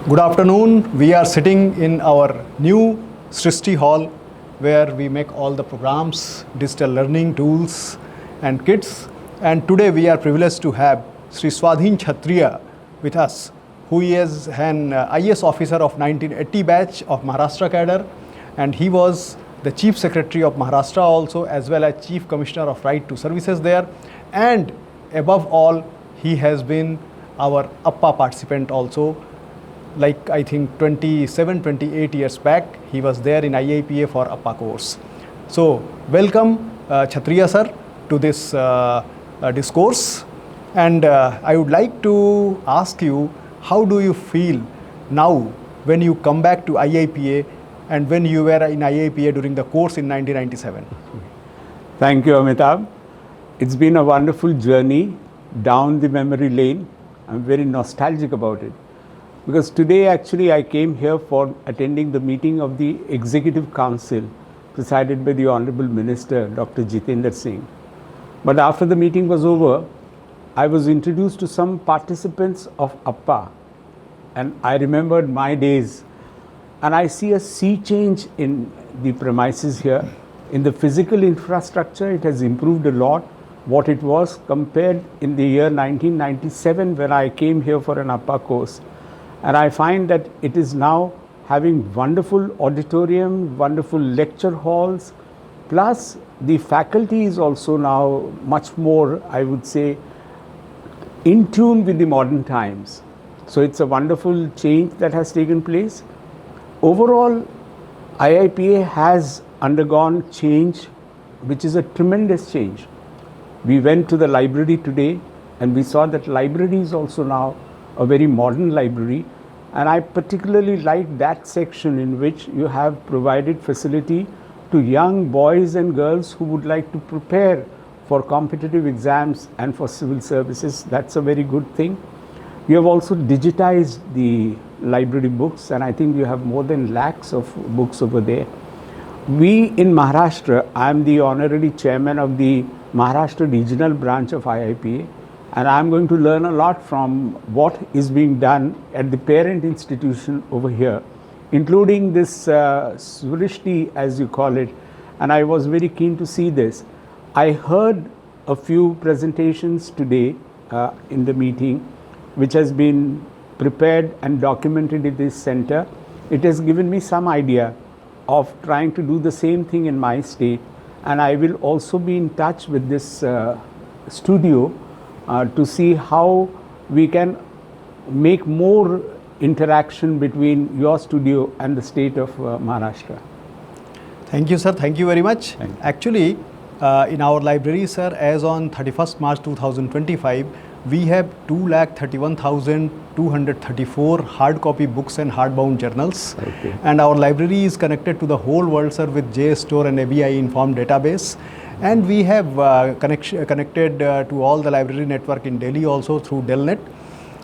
Good afternoon. We are sitting in our new Srishti Hall where we make all the programs, digital learning tools and kits. And today we are privileged to have Sri Swadheen Kshatriya with us, who is an IAS officer of 1980 batch of Maharashtra cadre, and he was the Chief Secretary of Maharashtra also, as well as Chief Commissioner of Right to Services there. And above all, he has been our IIPA participant also. Like I think 27, 28 years back, he was there in IIPA for IIPA course. So welcome Kshatriya sir to this discourse. And I would like to ask you, how do you feel now when you come back to IIPA and when you were in IIPA during the course in 1997? Thank you, Amitabh. It's been a wonderful journey down the memory lane. I'm very nostalgic about it. Because today actually I came here for attending the meeting of the Executive Council presided by the Honorable Minister, Dr. Jitendra Singh. But after the meeting was over, I was introduced to some participants of IIPA, and I remembered my days, and I see a sea change in the premises here. In the physical infrastructure, it has improved a lot what it was compared in the year 1997 when I came here for an IIPA course. And I find that it is now having wonderful auditorium, wonderful lecture halls, plus the faculty is also now much more, I would say, in tune with the modern times. So it's a wonderful change that has taken place. Overall, IIPA has undergone change, which is a tremendous change. We went to the library today and we saw that library is also now a very modern library, and I particularly like that section in which you have provided facility to young boys and girls who would like to prepare for competitive exams and for civil services. That's a very good thing. You have also digitized the library books, and I think you have more than lakhs of books over there. We in Maharashtra, I am the honorary chairman of the Maharashtra Regional Branch of IIPA, and I'm going to learn a lot from what is being done at the parent institution over here, including this Srishti, as you call it, and I was very keen to see this. I heard a few presentations today in the meeting, which has been prepared and documented in this center. It has given me some idea of trying to do the same thing in my state, and I will also be in touch with this studio to see how we can make more interaction between your studio and the state of Maharashtra. Thank you, sir. Thank you very much. Actually, in our library, sir, as on 31st March 2025, we have 231,234 hard copy books and hardbound journals. Okay. And our library is connected to the whole world, sir, with JSTOR and ABI Informed database. And we have connected to all the library network in Delhi also through Delnet.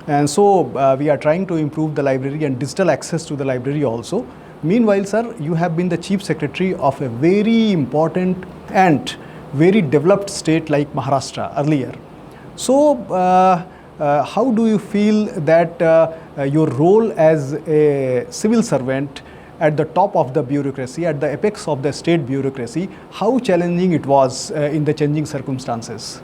And so we are trying to improve the library and digital access to the library also. Meanwhile, sir, you have been the Chief Secretary of a very important and very developed state like Maharashtra earlier. So how do you feel that your role as a civil servant at the top of the bureaucracy, at the apex of the state bureaucracy, how challenging it was in the changing circumstances?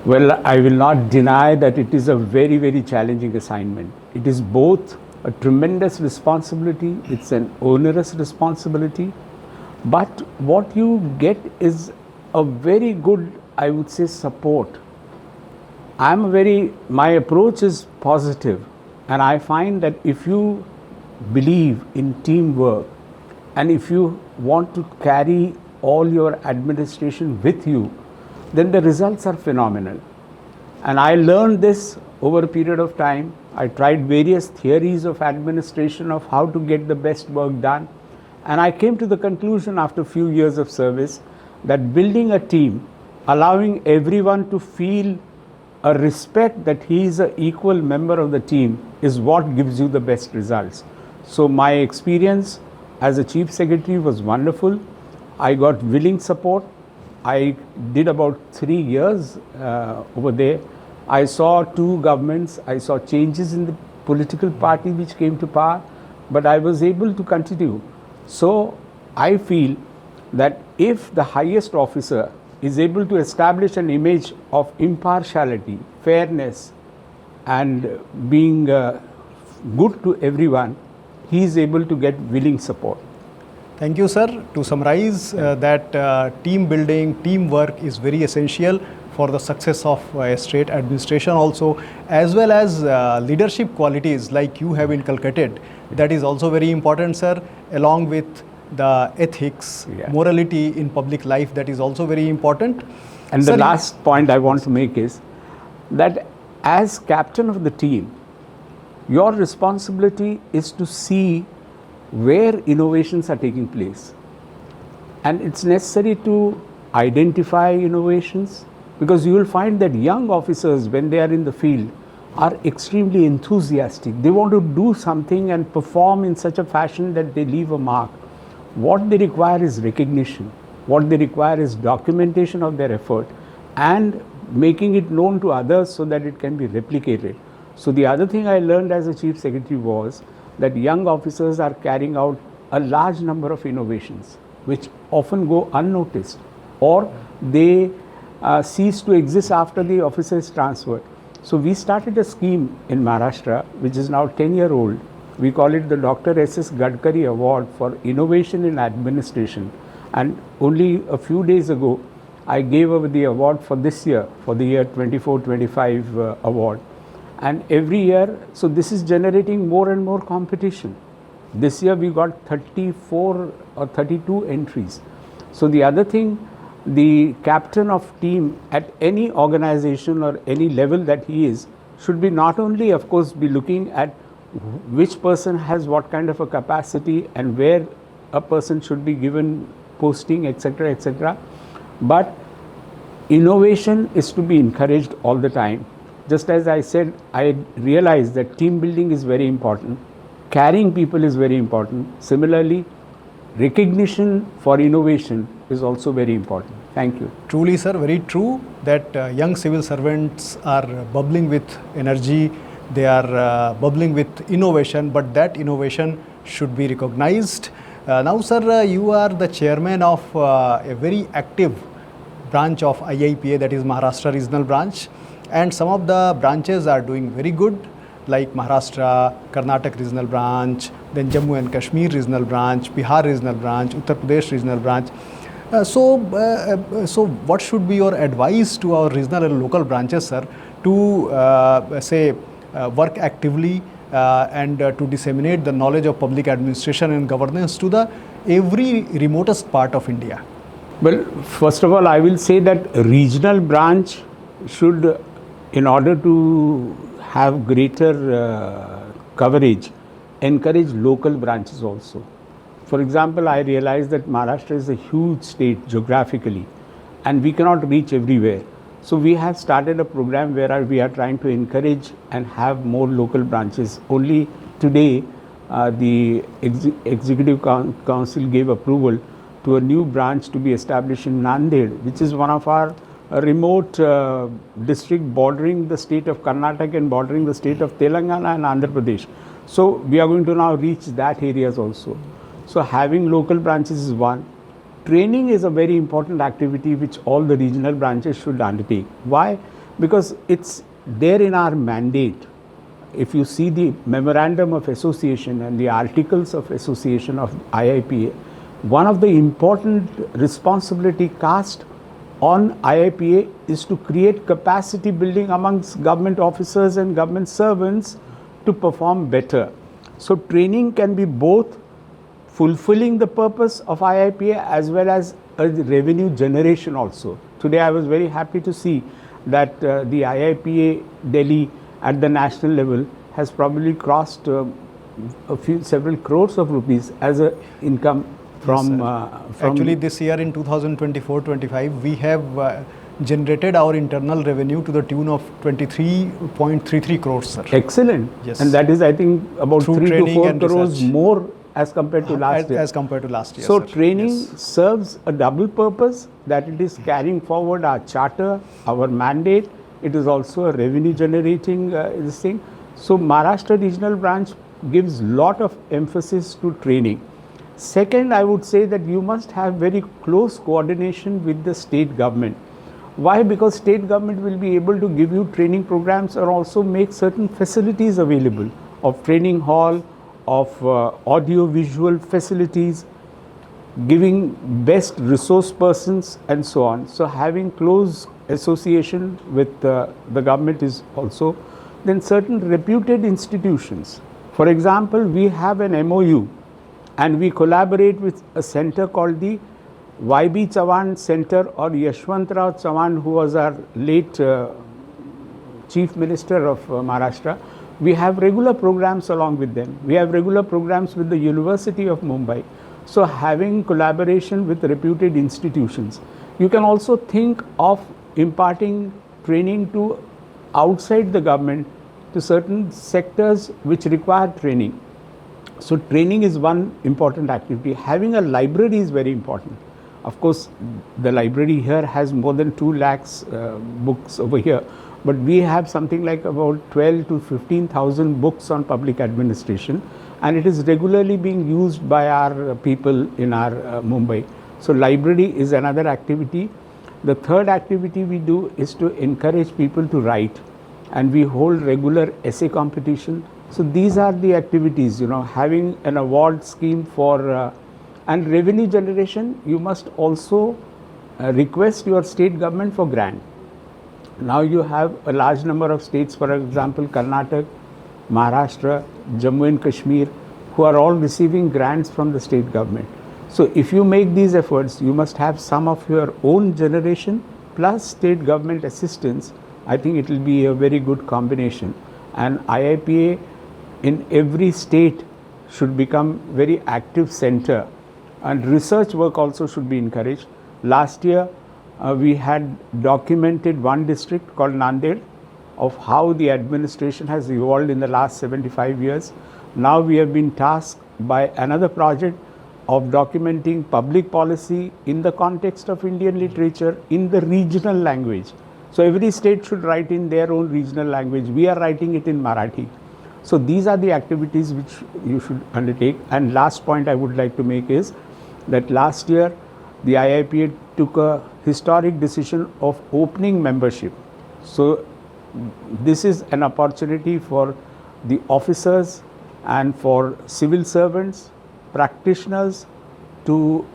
Well, I will not deny that it is a very, very challenging assignment. It is both a tremendous responsibility, it's an onerous responsibility, but what you get is a very good, I would say, support. My approach is positive, and I find that if you believe in teamwork and if you want to carry all your administration with you, then the results are phenomenal. And I learned this over a period of time. I tried various theories of administration of how to get the best work done, and I came to the conclusion after a few years of service that building a team, allowing everyone to feel a respect that he is an equal member of the team, is what gives you the best results. So my experience as a Chief Secretary was wonderful. I got willing support. I did about 3 years over there. I saw 2 governments. I saw changes in the political party which came to power, but I was able to continue. So I feel that if the highest officer is able to establish an image of impartiality, fairness, and being good to everyone, he is able to get willing support. Thank you, sir. To summarize, that team building, teamwork is very essential for the success of a state administration also, as well as leadership qualities like you have inculcated. That is also very important, sir, along with the ethics, morality in public life, that is also very important. And sir, the last point I want to make is that as captain of the team, your responsibility is to see where innovations are taking place. And it's necessary to identify innovations, because you will find that young officers, when they are in the field, are extremely enthusiastic. They want to do something and perform in such a fashion that they leave a mark. What they require is recognition. What they require is documentation of their effort and making it known to others so that it can be replicated. So the other thing I learned as a chief secretary was that young officers are carrying out a large number of innovations which often go unnoticed, or they cease to exist after the officer is transferred. So we started a scheme in Maharashtra which is now 10-year-old. We call it the Dr. S. Gadkari Award for Innovation in Administration. And only a few days ago, I gave over the award for this year, for the year 24-25 award. And every year, so this is generating more and more competition. This year we got 34 or 32 entries. So the other thing, the captain of team at any organization or any level that he is should be not only, of course, be looking at which person has what kind of a capacity and where a person should be given posting, etc., etc. But innovation is to be encouraged all the time. Just as I said, I realized that team building is very important. Carrying people is very important. Similarly, recognition for innovation is also very important. Thank you. Truly, sir, very true that young civil servants are bubbling with energy. They are bubbling with innovation, but that innovation should be recognized. Now, sir, you are the chairman of a very active branch of IIPA, that is Maharashtra Regional Branch, and some of the branches are doing very good, like Maharashtra, Karnataka Regional Branch, then Jammu and Kashmir Regional Branch, Bihar Regional Branch, Uttar Pradesh Regional Branch. So what should be your advice to our regional and local branches, sir, to say work actively and to disseminate the knowledge of public administration and governance to the every remotest part of India? Well, first of all, I will say that regional branch should, in order to have greater coverage, encourage local branches also. For example, I realize that Maharashtra is a huge state geographically and we cannot reach everywhere. So we have started a program where we are trying to encourage and have more local branches. Only today, the Executive Council gave approval to a new branch to be established in Nanded, which is one of our remote district bordering the state of Karnataka and bordering the state of Telangana and Andhra Pradesh. So we are going to now reach that areas also. So having local branches is one. Training is a very important activity which all the regional branches should undertake. Why? Because it's there in our mandate. If you see the memorandum of association and the articles of association of IIPA, one of the important responsibility cast on IIPA is to create capacity building amongst government officers and government servants to perform better. So training can be both fulfilling the purpose of IIPA as well as a revenue generation also. Today I was very happy to see that the IIPA Delhi at the national level has probably crossed several crores of rupees as a income from, Actually, this year in 2024-25, we have generated our internal revenue to the tune of 23.33 crores, sir. Excellent. Yes. And that is, I think, about Through 3 to 4 crores research. more as compared to last year. As compared to last year. So sir. training Yes. serves a double purpose, that it is carrying forward our charter, our mandate. It is also a revenue generating this thing. So Maharashtra Regional Branch gives lot of emphasis to training. Second, I would say that you must have very close coordination with the state government. Why? Because state government will be able to give you training programs or also make certain facilities available of training hall, of audio visual facilities, giving best resource persons and so on. So having close association with the government is also. Then certain reputed institutions. For example, we have an MOU and we collaborate with a center called the YB Chavan Center, or Yashwantrao Chavan, who was our late Chief Minister of Maharashtra. We have regular programs along with them. We have regular programs with the University of Mumbai. So having collaboration with reputed institutions. You can also think of imparting training to outside the government, to certain sectors which require training. So training is one important activity. Having a library is very important. Of course, the library here has more than 2 lakhs books over here, but we have something like about 12 to 15,000 books on public administration, and it is regularly being used by our people in our Mumbai. So library is another activity. The third activity we do is to encourage people to write, and we hold regular essay competition. So these are the activities, having an award scheme for and revenue generation. You must also request your state government for grant. Now you have a large number of states, for example, Karnataka, Maharashtra, Jammu and Kashmir, who are all receiving grants from the state government. So if you make these efforts, you must have some of your own generation plus state government assistance. I think it will be a very good combination. And IIPA in every state should become very active center, and research work also should be encouraged. Last year, we had documented one district called Nanded of how the administration has evolved in the last 75 years. Now we have been tasked by another project of documenting public policy in the context of Indian literature in the regional language. So every state should write in their own regional language. We are writing it in Marathi. So these are the activities which you should undertake. And last point I would like to make is that last year the IIPA took a historic decision of opening membership. So this is an opportunity for the officers and for civil servants, practitioners to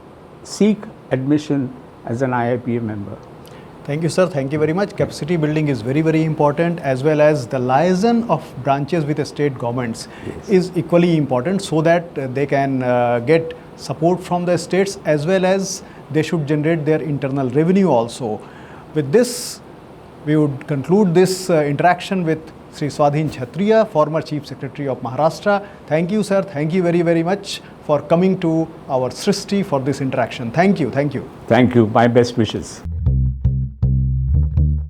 seek admission as an IIPA member. Thank you, sir. Thank you very much. Capacity building is very, very important, as well as the liaison of branches with the state governments is equally important, so that they can get support from the states, as well as they should generate their internal revenue also. With this, we would conclude this interaction with Sri Swadheen Kshatriya, former Chief Secretary of Maharashtra. Thank you, sir. Thank you very, very much for coming to our Srishti for this interaction. Thank you. Thank you. Thank you. My best wishes.